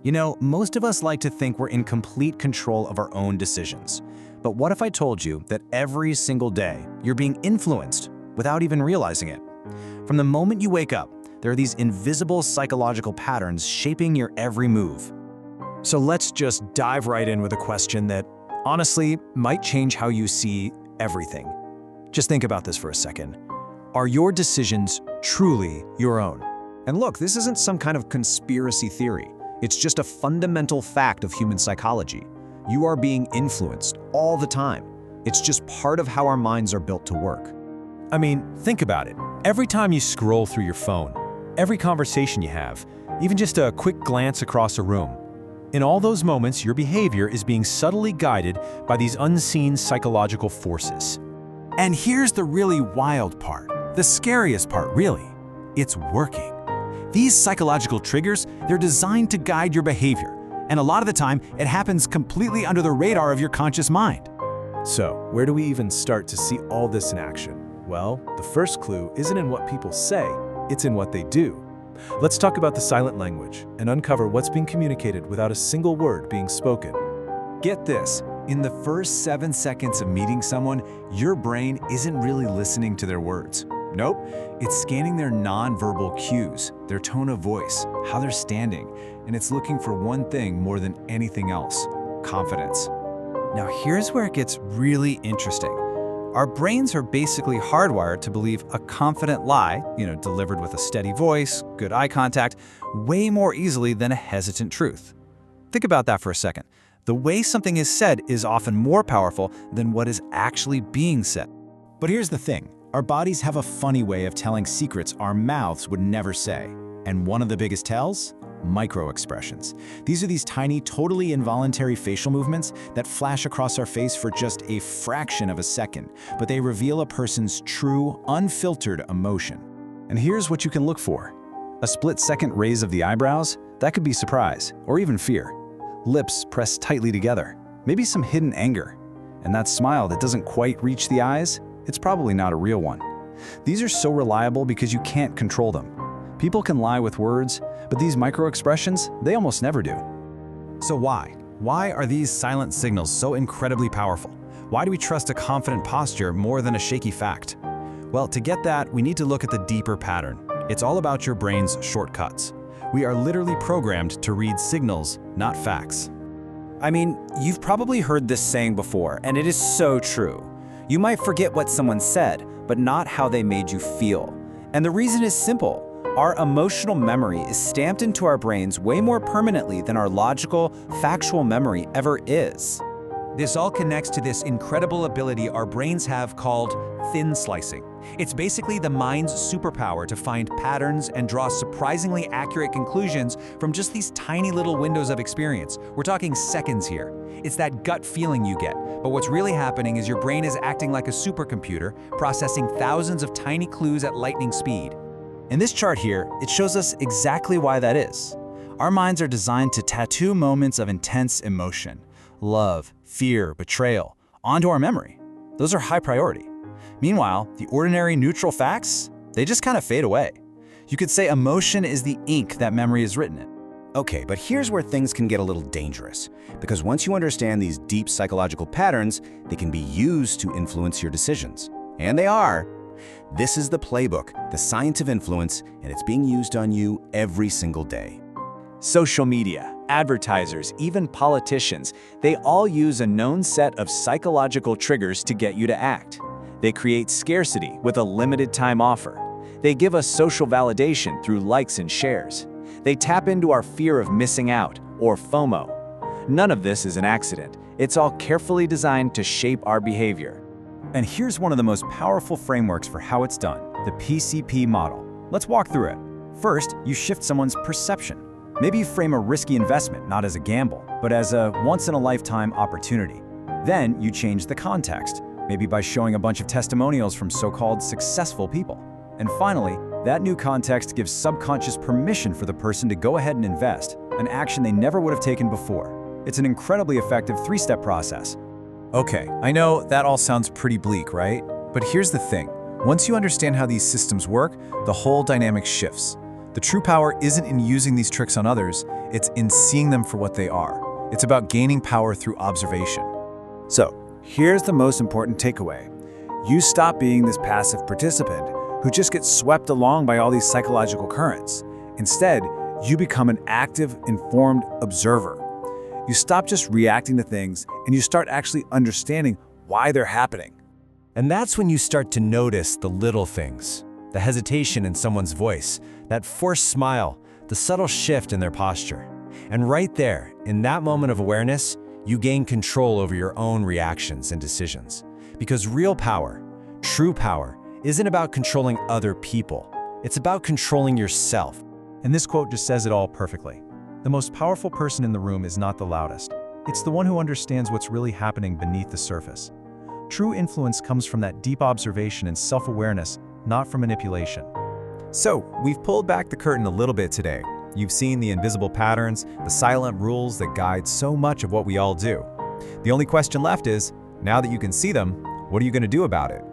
You know, most of us like to think we're in complete control of our own decisions. But what if I told you that every single day you're being influenced without even realizing it? From the moment you wake up, there are these invisible psychological patterns shaping your every move. So let's just dive right in with a question that, honestly, might change how you see everything. Just think about this for a second. Are your decisions truly your own? And look, this isn't some kind of conspiracy theory. It's just a fundamental fact of human psychology. You are being influenced all the time. It's just part of how our minds are built to work. I mean, think about it. Every time you scroll through your phone, every conversation you have, even just a quick glance across a room, in all those moments, your behavior is being subtly guided by these unseen psychological forces. And here's the really wild part, the scariest part really. It's working. These psychological triggers, they're designed to guide your behavior, and a lot of the time, it happens completely under the radar of your conscious mind. So, where do we even start to see all this in action? Well, the first clue isn't in what people say, it's in what they do. Let's talk about the silent language and uncover what's being communicated without a single word being spoken. Get this, in the first 7 seconds of meeting someone, your brain isn't really listening to their words. Nope, it's scanning their non-verbal cues, their tone of voice, how they're standing, and it's looking for one thing more than anything else: confidence. Now here's where it gets really interesting. Our brains are basically hardwired to believe a confident lie, delivered with a steady voice, good eye contact, way more easily than a hesitant truth. Think about that for a second. The way something is said is often more powerful than what is actually being said. But here's the thing. Our bodies have a funny way of telling secrets our mouths would never say. And one of the biggest tells? Micro-expressions. These are these tiny, totally involuntary facial movements that flash across our face for just a fraction of a second, but they reveal a person's true, unfiltered emotion. And here's what you can look for. A split-second raise of the eyebrows, that could be surprise, or even fear. Lips pressed tightly together, maybe some hidden anger. And that smile that doesn't quite reach the eyes, it's probably not a real one. These are so reliable because you can't control them. People can lie with words, but these micro-expressions, they almost never do. So why? Why are these silent signals so incredibly powerful? Why do we trust a confident posture more than a shaky fact? Well, to get that, we need to look at the deeper pattern. It's all about your brain's shortcuts. We are literally programmed to read signals, not facts. I mean, you've probably heard this saying before, and it is so true. You might forget what someone said, but not how they made you feel. And the reason is simple. Our emotional memory is stamped into our brains way more permanently than our logical, factual memory ever is. This all connects to this incredible ability our brains have called thin slicing. It's basically the mind's superpower to find patterns and draw surprisingly accurate conclusions from just these tiny little windows of experience. We're talking seconds here. It's that gut feeling you get, but what's really happening is your brain is acting like a supercomputer, processing thousands of tiny clues at lightning speed. In this chart here, it shows us exactly why that is. Our minds are designed to tattoo moments of intense emotion, love, fear, betrayal, onto our memory. Those are high priority. Meanwhile, the ordinary neutral facts, they just kind of fade away. You could say emotion is the ink that memory is written in. Okay, but here's where things can get a little dangerous, because once you understand these deep psychological patterns, they can be used to influence your decisions. And they are. This is the playbook, the science of influence, and it's being used on you every single day. Social media, advertisers, even politicians, they all use a known set of psychological triggers to get you to act. They create scarcity with a limited time offer. They give us social validation through likes and shares. They tap into our fear of missing out, or FOMO. None of this is an accident. It's all carefully designed to shape our behavior. And here's one of the most powerful frameworks for how it's done, the PCP model. Let's walk through it. First, you shift someone's perception. Maybe you frame a risky investment not as a gamble, but as a once-in-a-lifetime opportunity. Then you change the context, maybe by showing a bunch of testimonials from so-called successful people. And finally, that new context gives subconscious permission for the person to go ahead and invest, an action they never would have taken before. It's an incredibly effective three-step process. Okay, I know that all sounds pretty bleak, right? But here's the thing. Once you understand how these systems work, the whole dynamic shifts. The true power isn't in using these tricks on others, it's in seeing them for what they are. It's about gaining power through observation. So, here's the most important takeaway. You stop being this passive participant who just gets swept along by all these psychological currents. Instead, you become an active, informed observer. You stop just reacting to things and you start actually understanding why they're happening. And that's when you start to notice the little things, the hesitation in someone's voice, that forced smile, the subtle shift in their posture. And right there, in that moment of awareness, you gain control over your own reactions and decisions. Because real power, true power, isn't about controlling other people. It's about controlling yourself. And this quote just says it all perfectly. The most powerful person in the room is not the loudest. It's the one who understands what's really happening beneath the surface. True influence comes from that deep observation and self-awareness, not from manipulation. So, we've pulled back the curtain a little bit today. You've seen the invisible patterns, the silent rules that guide so much of what we all do. The only question left is, now that you can see them, what are you going to do about it?